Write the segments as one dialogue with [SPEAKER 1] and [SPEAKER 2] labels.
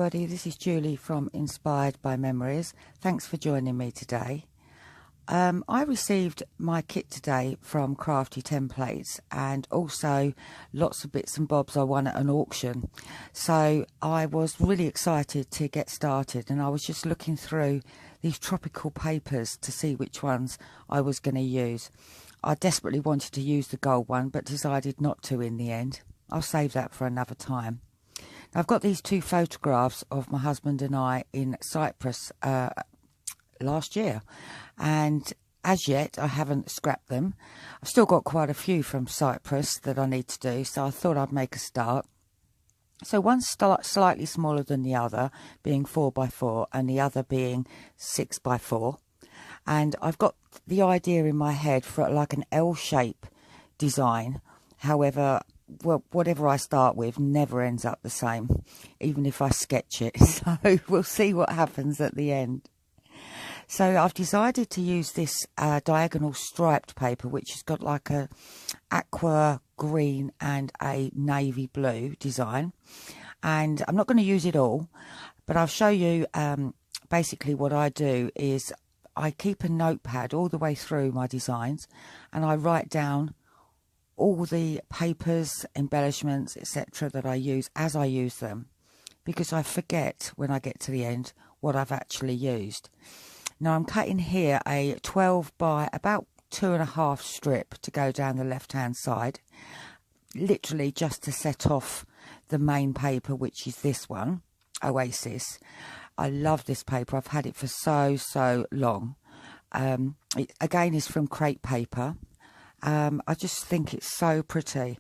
[SPEAKER 1] everybody, this is Julie from Inspired by Memories. Thanks for joining me today. I received my kit today from Crafty Templates and also lots of bits and bobs I won at an auction. So I was really excited to get started, and I was just looking through these tropical papers to see which ones I was going to use. I desperately wanted to use the gold one but decided not to in the end. I'll save that for another time. Now, I've got these two photographs of my husband and I in Cyprus last year, and as yet I haven't scrapped them. I've still got quite a few from Cyprus that I need to do, so I thought I'd make a start. So one's slightly smaller than the other, being 4x4, and the other being 6x4, and I've got the idea in my head for like an L-shape design. However, well, whatever I start with never ends up the same, even if I sketch it. So we'll see what happens at the end. So I've decided to use this diagonal striped paper, which has got like a aqua green and a navy blue design. And I'm not going to use it all, but I'll show you basically what I do is I keep a notepad all the way through my designs, and I write down all the papers, embellishments, etc. that I use as I use them, because I forget when I get to the end what I've actually used. Now I'm cutting here a 12 by about 2.5 strip to go down the left hand side, literally just to set off the main paper, which is this one, Oasis. I love this paper. I've had it for so long. It again is from crepe paper. I just think it's so pretty.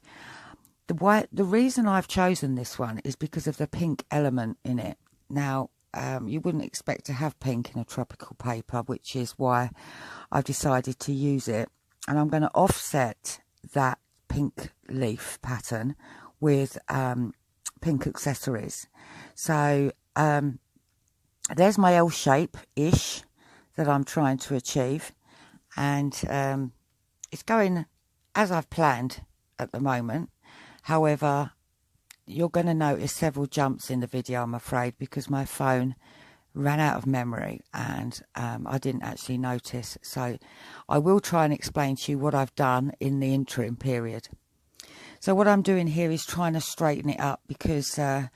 [SPEAKER 1] The reason I've chosen this one is because of the pink element in it. Now, you wouldn't expect to have pink in a tropical paper, which is why I've decided to use it. And I'm going to offset that pink leaf pattern with pink accessories. So there's my L shape-ish that I'm trying to achieve. And it's going as I've planned at the moment. However, you're going to notice several jumps in the video, I'm afraid, because my phone ran out of memory and I didn't actually notice. So I will try and explain to you what I've done in the interim period. So what I'm doing here is trying to straighten it up, because I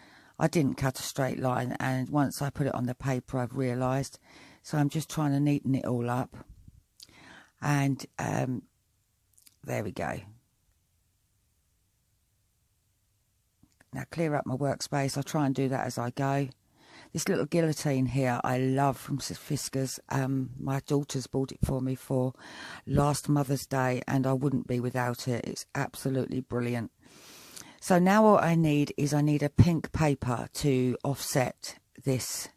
[SPEAKER 1] didn't cut a straight line, and once I put it on the paper I've realised. So I'm just trying to neaten it all up. And there we go. Now clear up my workspace. I'll try and do that as I go. This little guillotine here I love from Fiskars. My daughter's bought it for me for last Mother's Day, and I wouldn't be without it. It's absolutely brilliant. So now what I need is a pink paper to offset this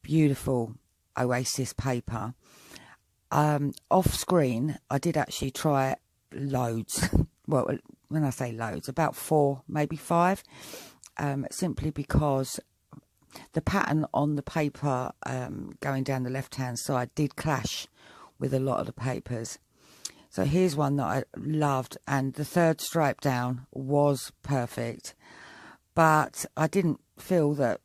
[SPEAKER 1] beautiful Oasis paper. Off screen I did actually try loads. Well, when I say loads, about 4, maybe 5, simply because the pattern on the paper going down the left hand side did clash with a lot of the papers. So here's one that I loved, and the third stripe down was perfect, but I didn't feel that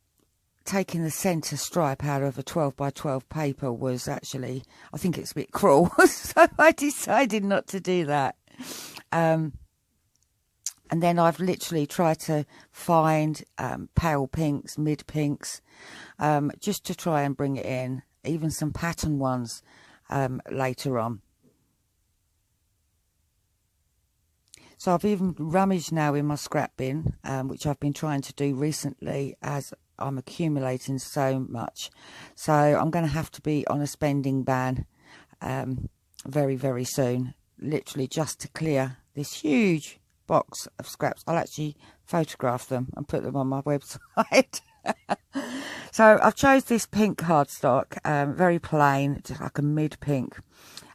[SPEAKER 1] taking the centre stripe out of a 12 by 12 paper was actually, I think it's a bit cruel. So I decided not to do that. And then I've literally tried to find pale pinks, mid pinks, just to try and bring it in, even some pattern ones later on. So I've even rummaged now in my scrap bin, which I've been trying to do recently as I'm accumulating so much. So I'm going to have to be on a spending ban very soon, literally just to clear this huge box of scraps. I'll actually photograph them and put them on my website. So I've chose this pink cardstock, very plain, just like a mid pink.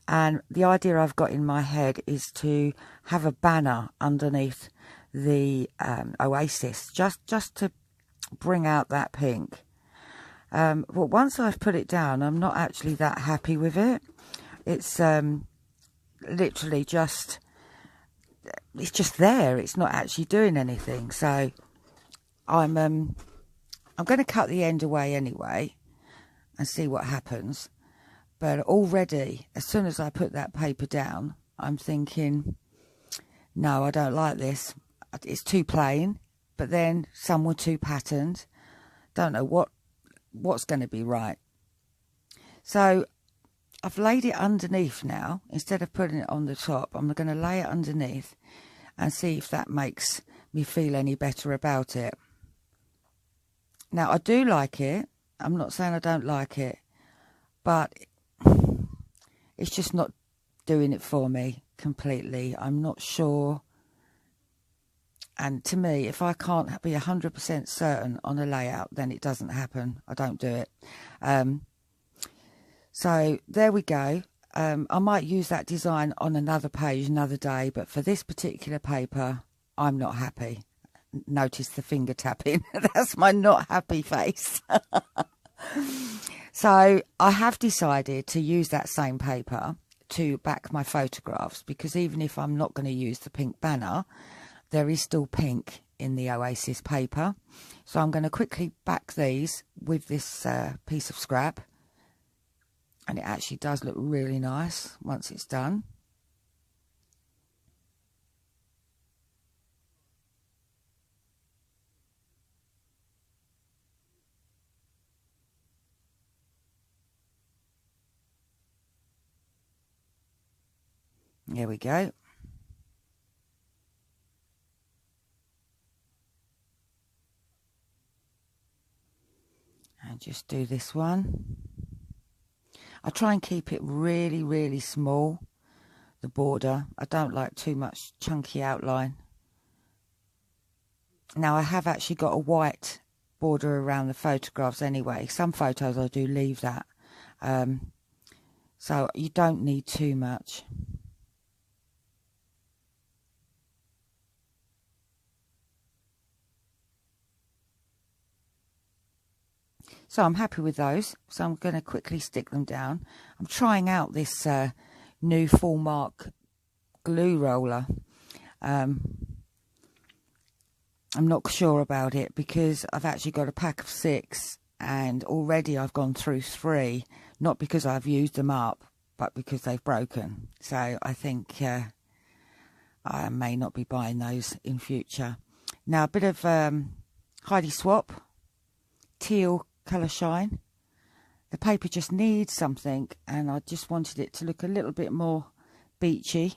[SPEAKER 1] And the idea I've got in my head is to have a banner underneath the Oasis, just to bring out that pink. But once I've put it down, I'm not actually that happy with it. It's literally just, it's just there. It's not actually doing anything. So I'm I'm going to cut the end away anyway and see what happens. But already, as soon as I put that paper down, I'm thinking, no, I don't like this. It's too plain, but then some were too patterned. Don't know what's going to be right. So I've laid it underneath now. Instead of putting it on the top, I'm going to lay it underneath and see if that makes me feel any better about it. Now, I do like it. I'm not saying I don't like it, but it's just not doing it for me completely. I'm not sure. And to me, if I can't be 100% certain on a layout, then it doesn't happen. I don't do it. So there we go. I might use that design on another page another day, but for this particular paper, I'm not happy. Notice the finger tapping. That's my not happy face. So I have decided to use that same paper to back my photographs, because even if I'm not going to use the pink banner, there is still pink in the Oasis paper. So I'm going to quickly back these with this piece of scrap, and it actually does look really nice once it's done. There we go. And just do this one. I try and keep it really, really small, the border. I don't like too much chunky outline. Now, I have actually got a white border around the photographs anyway. Some photos I do leave that. So you don't need too much. So I'm happy with those. So I'm going to quickly stick them down. I'm trying out this new full mark glue roller. I'm not sure about it because I've actually got a pack of 6 and already I've gone through 3. Not because I've used them up, but because they've broken. So I think I may not be buying those in future. Now a bit of Heidi Swap, teal colour shine. The paper just needs something, and I just wanted it to look a little bit more beachy,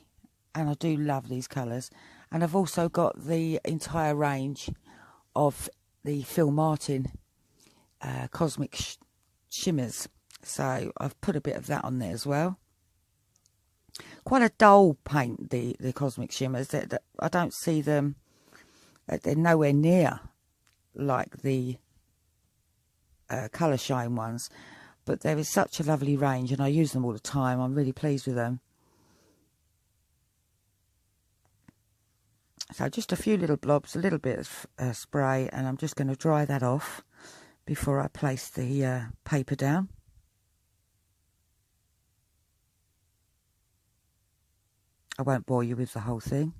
[SPEAKER 1] and I do love these colours. And I've also got the entire range of the Phil Martin Cosmic Shimmers, so I've put a bit of that on there as well. Quite a dull paint, the Cosmic Shimmers. I don't see them, they're nowhere near like the colour shine ones, but there is such a lovely range and I use them all the time. I'm really pleased with them. So just a few little blobs, a little bit of spray, and I'm just going to dry that off before I place the paper down. I won't bore you with the whole thing.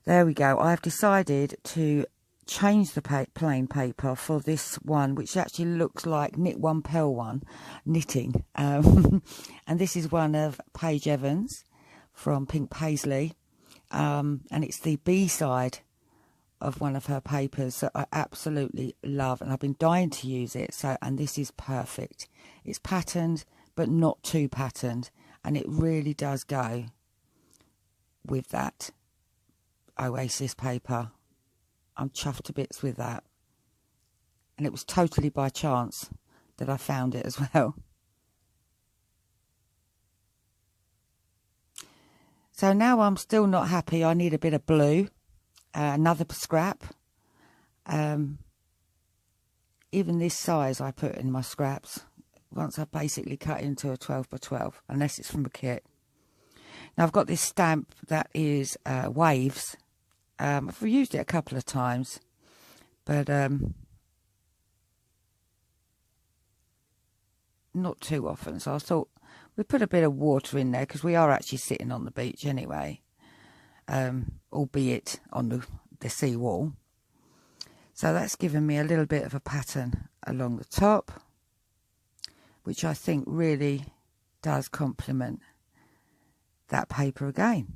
[SPEAKER 1] There we go. I've decided to change the plain paper for this one, which actually looks like Knit One Pell One knitting. And this is one of Paige Evans from Pink Paisley. And it's the B-side of one of her papers that I absolutely love, and I've been dying to use it. So, and this is perfect. It's patterned, but not too patterned, and it really does go with that Oasis paper. I'm chuffed to bits with that, and it was totally by chance that I found it as well. So now I'm still not happy. I need a bit of blue, another scrap. Even this size I put in my scraps once I basically cut into a 12 by 12, unless it's from a kit. Now I've got this stamp that is Waves. I've used it a couple of times, but not too often. So I thought we put a bit of water in there because we are actually sitting on the beach anyway, albeit on the sea wall. So that's given me a little bit of a pattern along the top, which I think really does complement that paper again.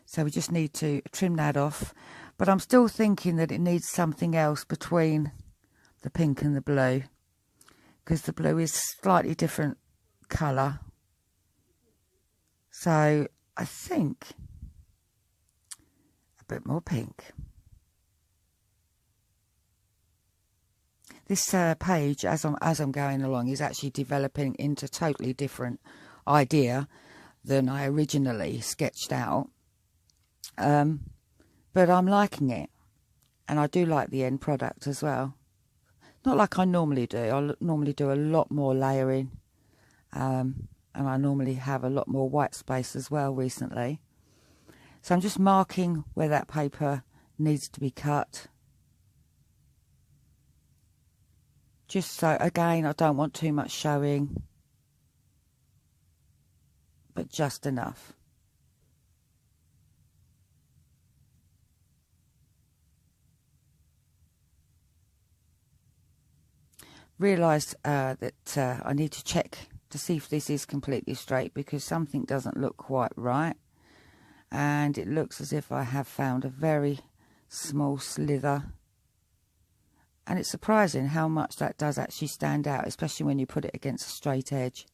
[SPEAKER 1] So we just need to trim that off, but I'm still thinking that it needs something else between the pink and the blue, because the blue is slightly different colour. So I think a bit more pink. This page, as I'm going along, is actually developing into a totally different idea than I originally sketched out. But I'm liking it, and I do like the end product as well. Not like I normally do. I normally do a lot more layering, and I normally have a lot more white space as well recently. So I'm just marking where that paper needs to be cut. Just so, again, I don't want too much showing, but just enough. Realised that I need to check to see if this is completely straight, because something doesn't look quite right, and it looks as if I have found a very small slither, and it's surprising how much that does actually stand out, especially when you put it against a straight edge.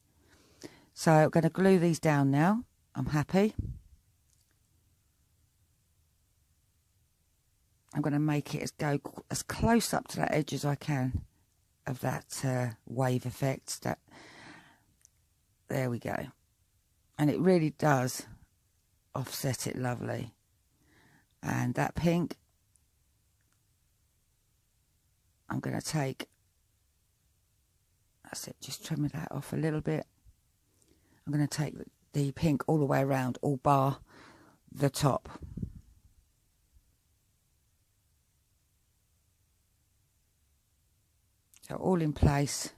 [SPEAKER 1] So I'm going to glue these down now. I'm happy. I'm going to make it go as close up to that edge as I can of that wave effect. There we go. And it really does offset it lovely. And that pink, I'm going to take, that's it, just trimming that off a little bit. I'm going to take the pink all the way around, all bar the top. So all in place.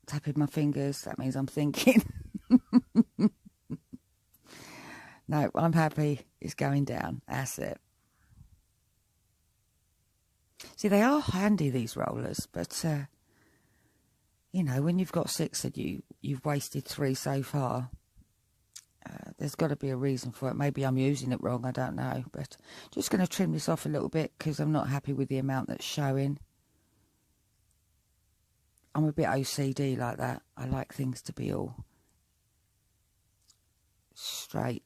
[SPEAKER 1] Tapping my fingers, that means I'm thinking. No, I'm happy it's going down. That's it. See, they are handy, these rollers, but you know, when you've got 6 and you've wasted 3 so far, there's got to be a reason for it. Maybe I'm using it wrong, I don't know. But just going to trim this off a little bit because I'm not happy with the amount that's showing. I'm a bit OCD like that. I like things to be all straight.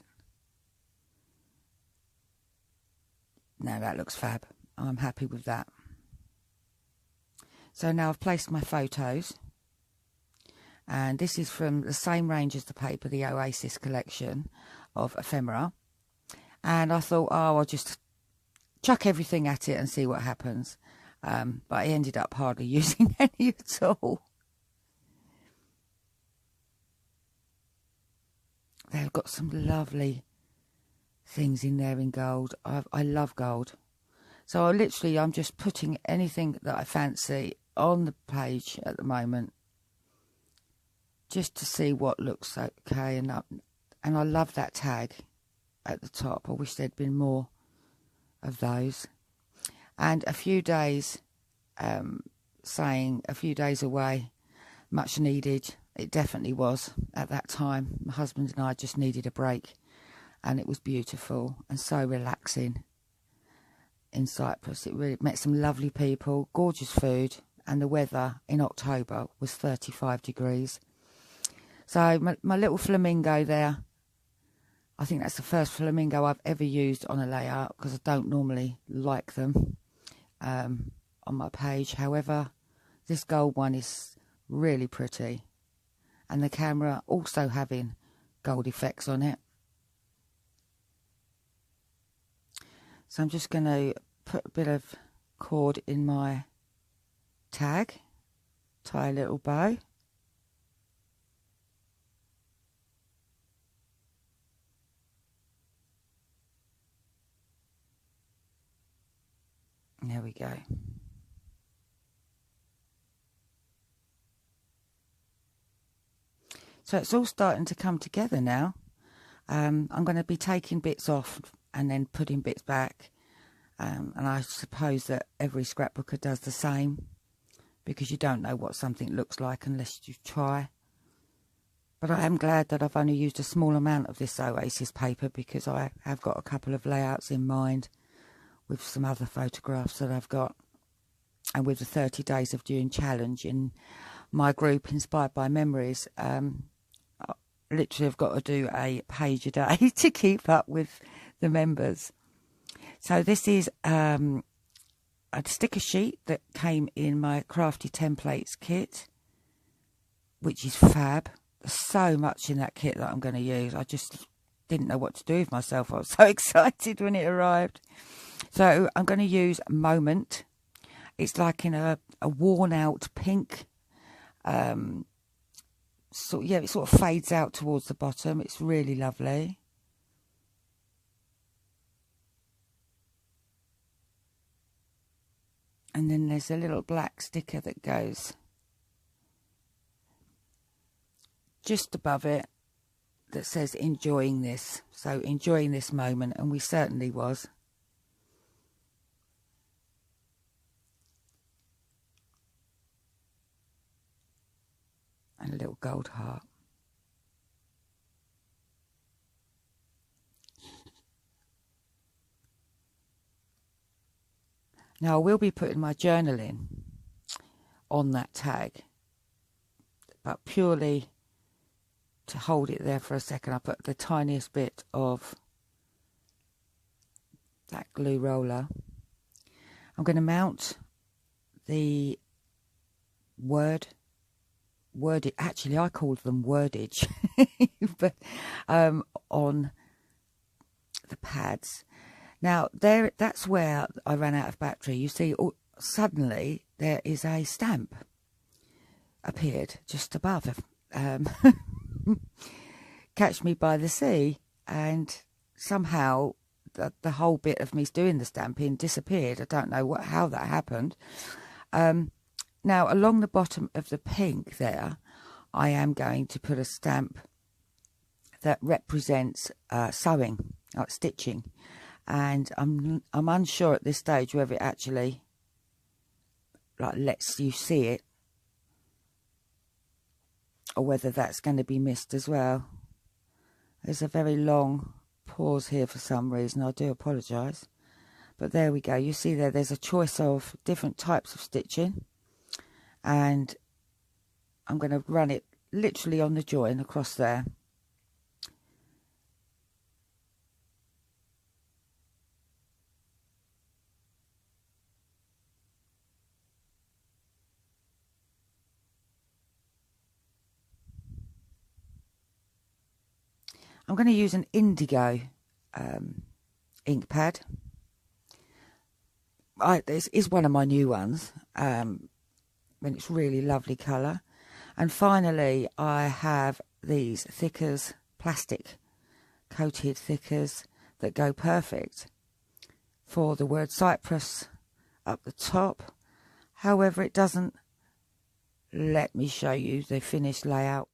[SPEAKER 1] No, that looks fab. I'm happy with that. So now I've placed my photos. And this is from the same range as the paper, the Oasis collection of ephemera. And I thought, oh, I'll just chuck everything at it and see what happens. But I ended up hardly using any at all. They've got some lovely things in there in gold. I love gold. So I'm just putting anything that I fancy on the page at the moment, just to see what looks okay. And I love that tag at the top. I wish there'd been more of those. And a few days, saying a few days away, much needed. It definitely was at that time. My husband and I just needed a break, and it was beautiful and so relaxing in Cyprus. It really met some lovely people, gorgeous food, and the weather in October was 35 degrees. So my little flamingo there, I think that's the first flamingo I've ever used on a layout, because I don't normally like them on my page. However, this gold one is really pretty, and the camera also having gold effects on it. So I'm just going to put a bit of cord in my tag, tie a little bow. There we go. So it's all starting to come together now. I'm going to be taking bits off and then putting bits back. And I suppose that every scrapbooker does the same, because you don't know what something looks like unless you try. But I am glad that I've only used a small amount of this Oasis paper, because I have got a couple of layouts in mind with some other photographs that I've got. And with the 30 Days of June challenge in my group, Inspired by Memories, I literally have got to do a page a day to keep up with the members. So this is a sticker sheet that came in my Crafty Templates kit, which is fab. There's so much in that kit that I'm going to use. I just didn't know what to do with myself. I was so excited when it arrived. So I'm going to use Moment. It's like in a worn out pink. So yeah, it sort of fades out towards the bottom. It's really lovely. And then there's a little black sticker that goes just above it that says enjoying this. So enjoying this moment, and we certainly was. And a little gold heart. Now I will be putting my journaling on that tag, but purely to hold it there for a second, I put the tiniest bit of that glue roller. I'm going to mount the wordage, actually I called them wordage, but on the pads. Now that's where I ran out of battery. You see, suddenly there is a stamp appeared just above. Catch Me by the Sea, and somehow the whole bit of me doing the stamping disappeared. I don't know how that happened. Now along the bottom of the pink there, I am going to put a stamp that represents sewing, like stitching, and I'm unsure at this stage whether it actually like lets you see it, or whether that's going to be missed as well. There's a very long pause here for some reason. I do apologise. But there we go. You see there's a choice of different types of stitching. And I'm going to run it literally on the join across there. I'm going to use an indigo ink pad. This is one of my new ones. And it's really lovely colour. And finally, I have these thickers, plastic coated thickers that go perfect for the word Cyprus up the top. However, it doesn't let me show you the finished layout.